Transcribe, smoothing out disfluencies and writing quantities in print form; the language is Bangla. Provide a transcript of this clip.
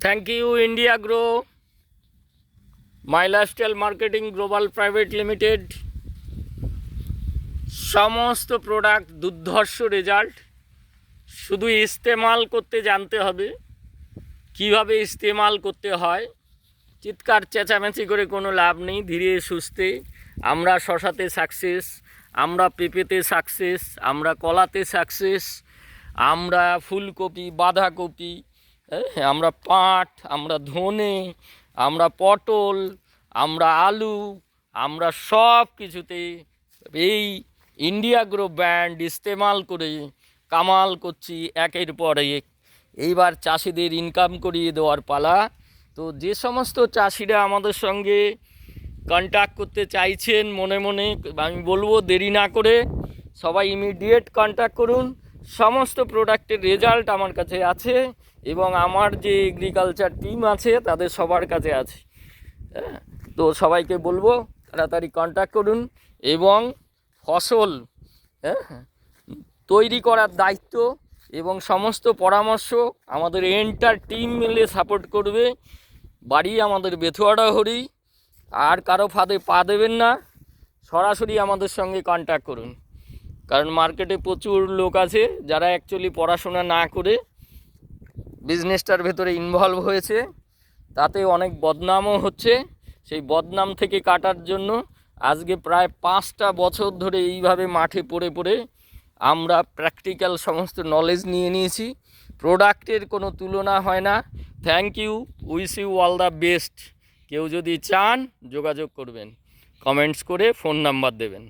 Thank you India grow, my lifestyle marketing global private limited. সমস্ত প্রোডাক্ট দুর্ধর্ষ রেজাল্ট, শুধু ইস্তেমাল করতে জানতে হবে। কিভাবে ইস্তেমাল করতে হয়, চিৎকার চেঁচামেচি করে কোনো লাভ নেই। ধীরে সুস্থে আমরা শশাতে সাকসেস, আমরা পেঁপেতে সাকসেস, আমরা কলাতে সাকসেস, আমরা ফুলকপি, বাঁধাকপি, আমরা পাট, আমরা ধনে, আমরা পটল, আমরা আলু, আমরা সব কিছুতে এই ইন্ডিয়া গ্রো ব্র্যান্ড ইস্তেমাল করে কামাল করছি একের পর এক। এইবার চাষিদের ইনকাম করিয়ে দেওয়ার পালা। তো যে সমস্ত চাষিরা আমাদের সঙ্গে কন্ট্যাক্ট করতে চাইছেন মনে মনে, আমি বলবো দেরি না করে সবাই ইমিডিয়েট কন্ট্যাক্ট করুন। সমস্ত প্রোডাক্টের রেজাল্ট আমার কাছে আছে এবং আমার যে এগ্রিকালচার টিম আছে তাদের সবার কাছে আছে। তো সবাইকে বলবো তাড়াতাড়ি কন্ট্যাক্ট করুন এবং ফসল তৈরি করার দায়িত্ব এবং সমস্ত পরামর্শ আমাদের এন্টার টিম মিলে সাপোর্ট করবে। বাড়ি আমাদের বেথুয়াড়া হরি, আর কারো ফাঁদে পা দেবেন না, সরাসরি আমাদের সঙ্গে কন্ট্যাক্ট করুন। কারণ মার্কেটে প্রচুর লোক আছে যারা অ্যাকচুয়ালি পড়াশোনা না করে বিজনেসটার ভেতরে ইনভলভ হয়েছে, তাতে অনেক বদনামও হচ্ছে। সেই বদনাম থেকে কাটার জন্য আজকে প্রায় 5টা বছর ধরে এইভাবে মাঠে পড়ে পড়ে আমরা প্র্যাকটিক্যাল সমস্ত নলেজ নিয়ে নিয়েছি। প্রোডাক্টের কোনো তুলনা হয় না। Thank you, wish you all the best. কেউ যদি চান যোগাযোগ করবেন, কমেন্টস করে ফোন নাম্বার দেবেন।